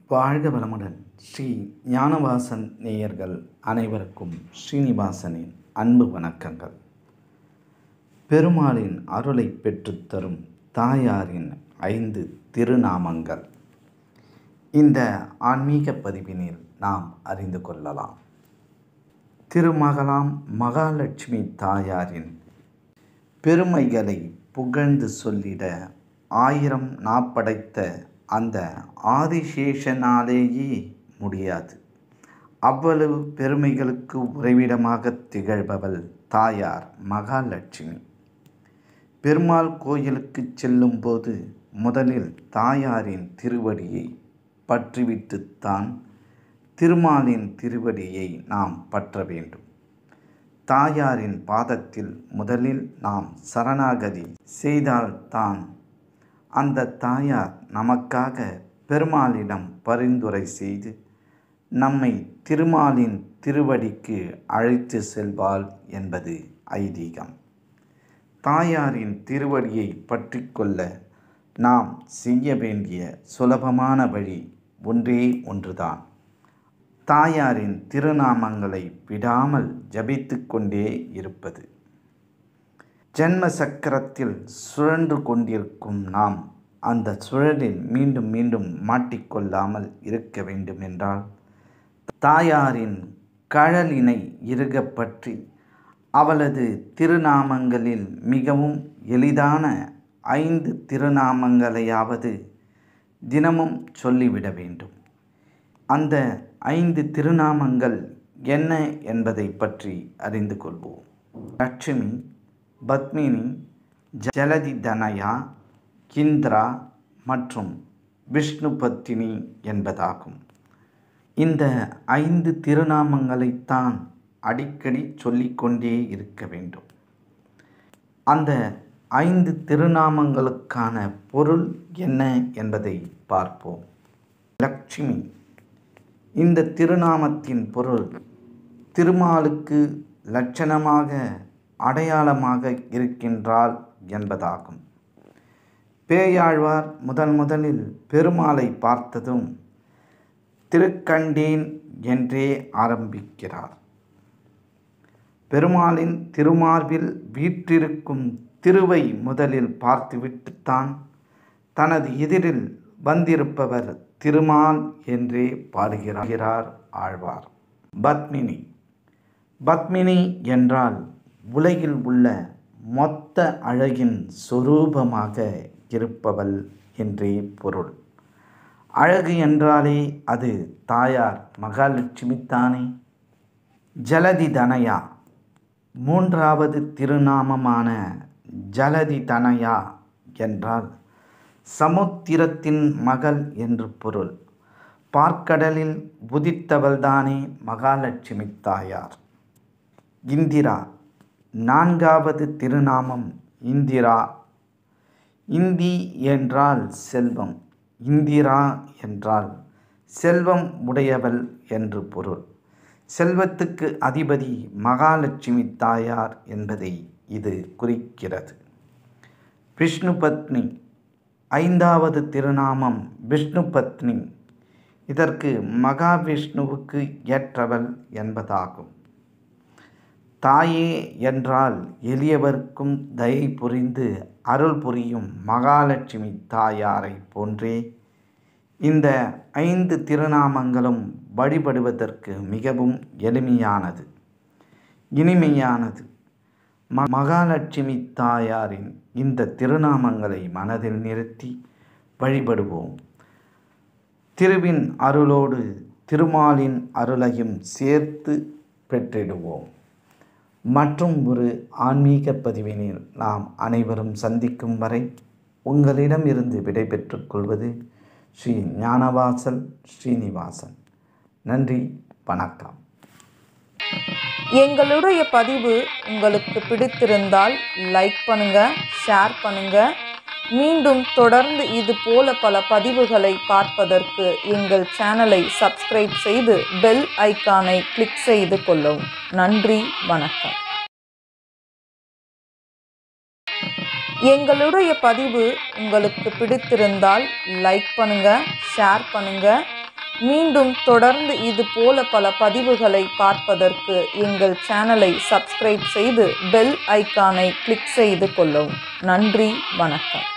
வாழ்க வளமுடன். ஸ்ரீ ஞானவாசன் நேயர்கள் அனைவருக்கும் ஸ்ரீனிவாசனின் அன்பு வணக்கங்கள். பெருமாளின் அருளை பெற்றுத்தரும் தாயாரின் 5 திருநாமங்கள் இந்த ஆன்மீக பதிவினில் நாம் அறிந்து கொள்ளலாம். திருமகளாம் மகாலட்சுமி தாயாரின் பெருமைகளை புகழ்ந்து சொல்லிட 1000 நாப்படைத்த அந்த ஆதிசேஷனாலேயே முடியாது. அவ்வளவு பெருமைகளுக்கு உறைவிடமாக திகழ்பவள் தாயார் மகாலட்சுமி. பெருமாள் கோயிலுக்கு செல்லும் போது முதலில் தாயாரின் திருவடியை பற்றிவிட்டுத்தான் திருமாலின் திருவடியை நாம் பற்ற வேண்டும். தாயாரின் பாதத்தில் முதலில் நாம் சரணாகதி செய்தால்தான் அந்த தாயார் நமக்காக பெருமாளிடம் பரிந்துரை செய்து நம்மை திருமாலின் திருவடிக்கு அழைத்து செல்வாள் என்பது ஐதீகம். தாயாரின் திருவடியை பற்றி கொள்ள நாம் செய்ய வேண்டிய சுலபமான வழி ஒன்றே ஒன்றுதான். தாயாரின் திருநாமங்களை விடாமல் ஜபித்து கொண்டே இருப்பது. ஜென்ம சக்கரத்தில் சுழன்று கொண்டிருக்கும் நாம் அந்த சுழலில் மீண்டும் மீண்டும் மாட்டிக்கொள்ளாமல் இருக்க வேண்டும் என்றால் தாயாரின் கழலினை இறுக பற்றி அவளது திருநாமங்களில் மிகவும் எளிதான 5 திருநாமங்களையாவது தினமும் சொல்லிவிட வேண்டும். அந்த 5 திருநாமங்கள் என்ன என்பதை பற்றி அறிந்து கொள்வோம். லட்சுமி, பத்மினி, ஜலதி தனயா, இந்திரா மற்றும் விஷ்ணு பத்தினி என்பதாகும். இந்த 5 திருநாமங்களைத்தான் அடிக்கடி சொல்லிக்கொண்டே இருக்க வேண்டும். அந்த 5 திருநாமங்களுக்கான பொருள் என்ன என்பதை பார்ப்போம். லட்சுமி, இந்த திருநாமத்தின் பொருள் திருமாலுக்கு லட்சணமாக அடையாளமாக இருக்கின்றாள் என்பதாகும். பேயாழ்வார் முதலில் பெருமாளை பார்த்ததும் திருக்கண்டேன் என்றே ஆரம்பிக்கிறார். பெருமாளின் திருமார்பில் வீற்றிருக்கும் திருவை முதலில் பார்த்துவிட்டுத்தான் தனது எதிரில் வந்திருப்பவர் திருமால் என்றே பாடுகிறார் ஆழ்வார். பத்மினி என்றால் உலகில் உள்ள மொத்த அழகின் சொரூபமாக இருப்பவள் என்றே பொருள். அழகு என்றாலே அது தாயார் மகாலட்சுமி தானே. ஜலதி தனயா, 3வது திருநாமமான ஜலதி தனயா என்றால் சமுத்திரத்தின் மகள் என்று பொருள். பார்க்கடலில் உதித்தவள்தானே மகாலட்சுமி தாயார். இந்திரா, 4வது திருநாமம் இந்திரா. இந்தி என்றால் செல்வம், இந்திரா என்றால் செல்வம் உடையவள் என்று பொருள். செல்வத்துக்கு அதிபதி மகாலட்சுமி தாயார் என்பதை இது குறிக்கிறது. விஷ்ணு பத்னி, 5வது திருநாமம் விஷ்ணு பத்னி. இதற்கு மகாவிஷ்ணுவுக்கு ஏற்றவள் என்பதாகும். தாயே என்றால் எளியவர்க்கும் தயை புரிந்து அருள் புரியும் மகாலட்சுமி தாயாரை போன்றே இந்த 5 திருநாமங்களும் வழிபடுவதற்கு மிகவும் எளிமையானது, இனிமையானது. மகாலட்சுமி தாயாரின் இந்த திருநாமங்களை மனதில் நிறுத்தி வழிபடுவோம். திருவின் அருளோடு திருமாலின் அருளையும் சேர்த்து பெற்றிடுவோம். மற்றும் ஒரு ஆன்மீக பதிவினில் நாம் அனைவரும் சந்திக்கும் வரை உங்களிடமிருந்து விடைபெற்றுக் கொள்வது ஸ்ரீ ஞானவாசல் ஸ்ரீனிவாசன். நன்றி, வணக்கம். எங்களுடைய பதிவு உங்களுக்கு பிடித்திருந்தால் லைக் பண்ணுங்க, ஷேர் பண்ணுங்க. மீண்டும் தொடர்ந்து இது போல பல பதிவுகளை பார்ப்பதற்கு எங்கள் சேனலை சப்ஸ்கிரைப் செய்து பெல் ஐக்கானை கிளிக் செய்து கொள்ளவும். நன்றி, வணக்கம். எங்களுடைய பதிவு உங்களுக்கு பிடித்திருந்தால் லைக் பண்ணுங்க, ஷேர் பண்ணுங்க. மீண்டும் தொடர்ந்து இது போல பல பதிவுகளை பார்ப்பதற்கு எங்கள் சேனலை சப்ஸ்கிரைப் செய்து பெல் ஐக்கானை கிளிக் செய்து கொள்ளவும். நன்றி, வணக்கம்.